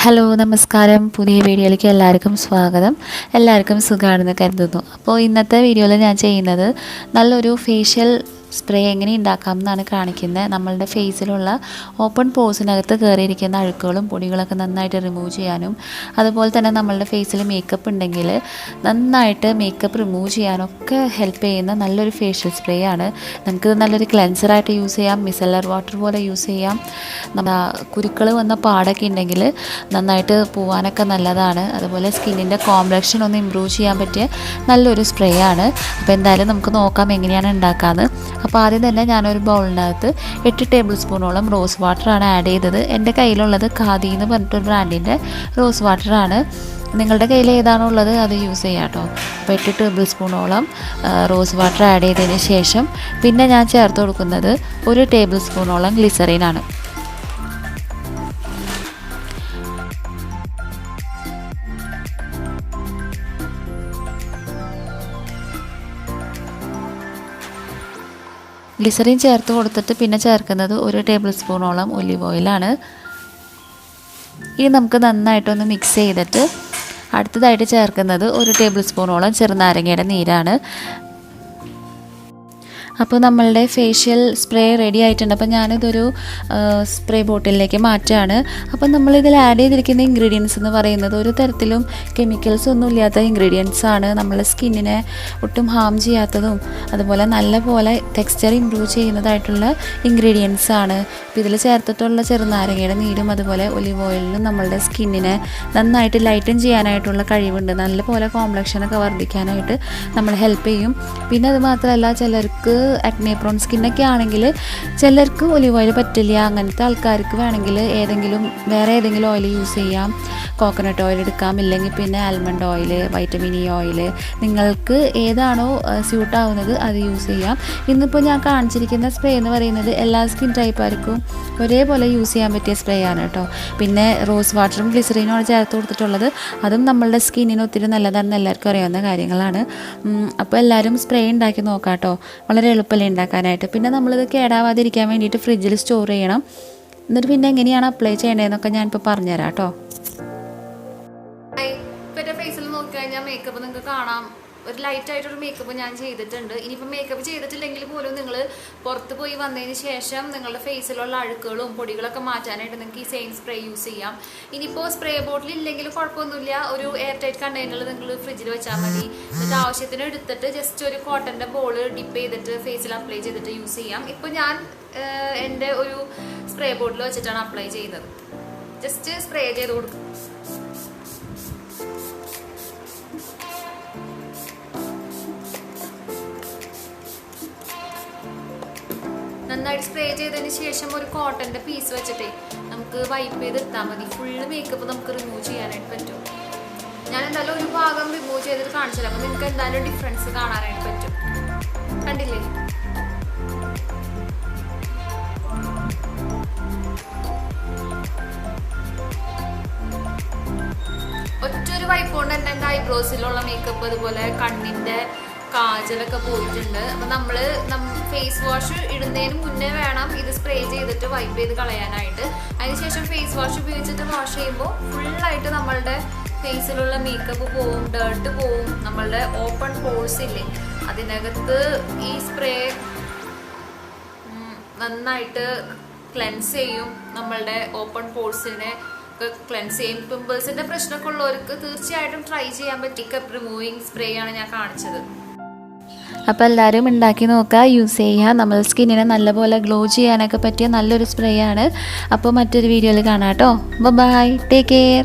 Hello നമസ്കാരം. പുതിയ വീഡിയോയിലേക്ക് എല്ലാവർക്കും സ്വാഗതം. എല്ലാവർക്കും സുഖമാണെന്ന് കരുതുന്നു. അപ്പോൾ ഇന്നത്തെ വീഡിയോയിൽ ഞാൻ ചെയ്യുന്നത് നല്ലൊരു ഫേഷ്യൽ സ്പ്രേ എങ്ങനെ ഉണ്ടാക്കാം എന്നാണ് കാണിക്കുന്നത്. നമ്മളുടെ ഫേസിലുള്ള ഓപ്പൺ പോഴ്സിനകത്ത് കയറിയിരിക്കുന്ന അഴുക്കുകളും പൊടികളൊക്കെ നന്നായിട്ട് റിമൂവ് ചെയ്യാനും, അതുപോലെ തന്നെ നമ്മളുടെ ഫേസിൽ മേക്കപ്പ് ഉണ്ടെങ്കിൽ നന്നായിട്ട് മേക്കപ്പ് റിമൂവ് ചെയ്യാനൊക്കെ ഹെൽപ്പ് ചെയ്യുന്ന നല്ലൊരു ഫേഷ്യൽ സ്പ്രേ ആണ്. നമുക്ക് നല്ലൊരു ക്ലെൻസറായിട്ട് യൂസ് ചെയ്യാം, മിസലർ വാട്ടർ പോലെ യൂസ് ചെയ്യാം. കുരുക്കൾ വന്ന പാടൊക്കെ ഉണ്ടെങ്കിൽ നന്നായിട്ട് പോവാനൊക്കെ നല്ലതാണ്. അതുപോലെ സ്കിന്നിൻ്റെ കോംപ്ലക്ഷൻ ഒന്ന് ഇമ്പ്രൂവ് ചെയ്യാൻ പറ്റിയ നല്ലൊരു സ്പ്രേ ആണ്. അപ്പോൾ എന്തായാലും നമുക്ക് നോക്കാം എങ്ങനെയാണ് ഉണ്ടാക്കാമെന്ന്. അപ്പോൾ ആദ്യം തന്നെ ഞാനൊരു ബൗളിനകത്ത് 8 ടേബിൾ സ്പൂണോളം റോസ് വാട്ടറാണ് ആഡ് ചെയ്തത്. എൻ്റെ കയ്യിലുള്ളത് ഖാദി എന്ന് പറഞ്ഞിട്ടൊരു ബ്രാൻഡിൻ്റെ റോസ് വാട്ടറാണ്. നിങ്ങളുടെ കയ്യിൽ ഏതാണോ ഉള്ളത് അത് യൂസ് ചെയ്യാം കേട്ടോ. അപ്പോൾ 8 ടേബിൾ സ്പൂണോളം റോസ് വാട്ടർ ആഡ് ചെയ്തതിന് ശേഷം പിന്നെ ഞാൻ ചേർത്ത് കൊടുക്കുന്നത് 1 ടേബിൾ സ്പൂണോളം ഗ്ലിസറിനാണ്. ഗ്ലിസറിൻ ചേർത്ത് കൊടുത്തിട്ട് പിന്നെ ചേർക്കുന്നത് 1 ടേബിൾ സ്പൂണോളം ഒലിവ് ഓയിലാണ്. ഇനി നമുക്ക് നന്നായിട്ടൊന്ന് മിക്സ് ചെയ്തിട്ട് അടുത്തതായിട്ട് ചേർക്കുന്നത് 1 ടേബിൾ സ്പൂണോളം ചെറുനാരങ്ങയുടെ നീരാണ്. അപ്പോൾ നമ്മളുടെ ഫേഷ്യൽ സ്പ്രേ റെഡി ആയിട്ടുണ്ട്. അപ്പോൾ ഞാനിതൊരു സ്പ്രേ ബോട്ടിലിലേക്ക് മാറ്റുകയാണ്. അപ്പോൾ നമ്മളിതിൽ ആഡ് ചെയ്തിരിക്കുന്ന ഇൻഗ്രീഡിയൻസ് എന്ന് പറയുന്നത് ഒരു തരത്തിലും കെമിക്കൽസ് ഒന്നും ഇല്ലാത്ത ഇൻഗ്രീഡിയൻസ് ആണ്. നമ്മളെ സ്കിന്നിനെ ഒട്ടും ഹാം ചെയ്യാത്തതും അതുപോലെ നല്ലപോലെ ടെക്സ്ചർ ഇമ്പ്രൂവ് ചെയ്യുന്നതായിട്ടുള്ള ഇൻഗ്രീഡിയൻസ് ആണ്. അപ്പോൾ ഇതിൽ ചേർത്തിട്ടുള്ള ചെറുനാരങ്ങയുടെ നീരും അതുപോലെ ഒലിവ് ഓയിലിനും നമ്മളുടെ സ്കിന്നിനെ നന്നായിട്ട് ലൈറ്റൻ ചെയ്യാനായിട്ടുള്ള കഴിവുണ്ട്. നല്ലപോലെ കോംപ്ലക്ഷനൊക്കെ വർദ്ധിക്കാനായിട്ട് നമ്മൾ ഹെൽപ്പ് ചെയ്യും. പിന്നെ അത് മാത്രമല്ല, ചിലർക്ക് ആക്നെ പ്രോൺ സ്കിന്നൊക്കെ ആണെങ്കിൽ ചിലർക്ക് ഒലിവ് ഓയിൽ പറ്റില്ല. അങ്ങനത്തെ ആൾക്കാർക്ക് വേണമെങ്കിൽ വേറെ ഏതെങ്കിലും ഓയിൽ യൂസ് ചെയ്യാം. കോക്കനട്ട് ഓയിൽ എടുക്കാം, ഇല്ലെങ്കിൽ പിന്നെ almond oil, vitamin E oil, നിങ്ങൾക്ക് ഏതാണോ സ്യൂട്ട് ആവുന്നത് അത് യൂസ് ചെയ്യാം. ഇന്നിപ്പോൾ ഞാൻ കാണിച്ചിരിക്കുന്ന സ്പ്രേ എന്ന് പറയുന്നത് എല്ലാ സ്കിൻ ടൈപ്പുകാർക്കും ഒരേപോലെ യൂസ് ചെയ്യാൻ പറ്റിയ സ്പ്രേ ആണ് കേട്ടോ. പിന്നെ റോസ് വാട്ടറും ഗ്ലിസറിനുമാണ് ചേർത്ത് കൊടുത്തിട്ടുള്ളത്. അതും നമ്മളുടെ സ്കിന്നിന് ഒത്തിരി നല്ലതാണെന്ന് എല്ലാവർക്കും അറിയാവുന്ന കാര്യങ്ങളാണ്. അപ്പോൾ എല്ലാവരും സ്പ്രേ ഉണ്ടാക്കി നോക്കാം കേട്ടോ. വളരെ എളുപ്പമല്ലേ ഉണ്ടാക്കാനായിട്ട്. പിന്നെ നമ്മളിത് കേടാവാതിരിക്കാൻ വേണ്ടിയിട്ട് ഫ്രിഡ്ജിൽ സ്റ്റോർ ചെയ്യണം. എന്നിട്ട് പിന്നെ എങ്ങനെയാണ് അപ്ലൈ ചെയ്യേണ്ടതെന്നൊക്കെ ഞാനിപ്പോൾ പറഞ്ഞുതരാം കേട്ടോ. എൻ്റെ ഫേസിൽ നോക്കിക്കഴിഞ്ഞാൽ മേക്കപ്പ് നിങ്ങൾക്ക് കാണാം. ഒരു ലൈറ്റായിട്ടൊരു മേക്കപ്പ് ഞാൻ ചെയ്തിട്ടുണ്ട്. ഇനിയിപ്പോൾ മേക്കപ്പ് ചെയ്തിട്ടില്ലെങ്കിൽ പോലും നിങ്ങൾ പുറത്ത് പോയി വന്നതിന് ശേഷം നിങ്ങളുടെ ഫേസിലുള്ള അഴുക്കുകളും പൊടികളൊക്കെ മാറ്റാനായിട്ട് നിങ്ങൾക്ക് ഈ സെയിം സ്പ്രേ യൂസ് ചെയ്യാം. ഇനിയിപ്പോൾ സ്പ്രേ ബോട്ടിൽ ഇല്ലെങ്കിൽ കുഴപ്പമൊന്നുമില്ല, ഒരു എയർ ടൈറ്റ് കണ്ടെയ്നറിൽ നിങ്ങൾ ഫ്രിഡ്ജിൽ വെച്ചാൽ മതി. എന്നിട്ട് ആവശ്യത്തിന് എടുത്തിട്ട് ജസ്റ്റ് ഒരു കോട്ടൻ്റെ ബോൾ ഡിപ്പ് ചെയ്തിട്ട് ഫേസിൽ അപ്ലൈ ചെയ്തിട്ട് യൂസ് ചെയ്യാം. ഇപ്പോൾ ഞാൻ എൻ്റെ ഒരു സ്പ്രേ ബോട്ടിൽ വെച്ചിട്ടാണ് അപ്ലൈ ചെയ്യുന്നത്. ജസ്റ്റ് സ്പ്രേ ചെയ്ത് കൊടുക്കും. നന്നായിട്ട് സ്പ്രേ ചെയ്തതിന് ശേഷം ഒരു കോട്ടൻ്റെ പീസ് വെച്ചിട്ടേ നമുക്ക് വൈപ്പ് ചെയ്തെടുത്താൽ മതി. ഫുള്ള് മേക്കപ്പ് നമുക്ക് റിമൂവ് ചെയ്യാനായിട്ട് പറ്റും. ഞാൻ എന്തായാലും ഒരു ഭാഗം റിമൂവ് ചെയ്തിട്ട് കാണിച്ചില്ല. അപ്പോൾ നിങ്ങൾക്ക് എന്തായാലും ഡിഫറൻസ് കാണാനായിട്ട് പറ്റും. കണ്ടില്ലേ? ഒറ്റൊരു വൈപ്പ് കൊണ്ട് തന്നെ എൻ്റെ ഐബ്രോസിലുള്ള മേക്കപ്പ് അതുപോലെ കണ്ണിൻ്റെ കാജലൊക്കെ പോയിട്ടുണ്ട്. അപ്പം നമ്മൾ ഫേസ് വാഷ് ഇടുന്നതിന് മുന്നേ വേണം ഇത് സ്പ്രേ ചെയ്തിട്ട് വൈപ്പ് ചെയ്ത് കളയാനായിട്ട്. അതിനുശേഷം ഫേസ് വാഷ് ഉപയോഗിച്ചിട്ട് വാഷ് ചെയ്യുമ്പോൾ ഫുള്ളായിട്ട് നമ്മളുടെ ഫേസിലുള്ള മേക്കപ്പ് പോവും, ഡേർട്ട് പോവും. നമ്മളുടെ ഓപ്പൺ പോഴ്സ് ഇല്ലേ, അതിനകത്ത് ഈ സ്പ്രേ നന്നായിട്ട് ക്ലെൻസ് ചെയ്യും. നമ്മളുടെ ഓപ്പൺ പോഴ്സിനെ ക്ലെൻസ് ചെയ്യും. പിമ്പിൾസിൻ്റെ പ്രശ്നമൊക്കെ ഉള്ളവർക്ക് തീർച്ചയായിട്ടും ട്രൈ ചെയ്യാൻ പറ്റിയ മേക്കപ്പ് റിമൂവിങ് സ്പ്രേ ആണ് ഞാൻ കാണിച്ചത്. അപ്പോൾ എല്ലാവരും ഉണ്ടാക്കി നോക്കുക, യൂസ് ചെയ്യുക. നമ്മൾ സ്കിന്നിനെ നല്ലപോലെ ഗ്ലോ ചെയ്യാനൊക്കെ പറ്റിയ നല്ലൊരു സ്പ്രേ ആണ്. അപ്പോൾ മറ്റൊരു വീഡിയോയിൽ കാണാം കേട്ടോ. Bye, take care.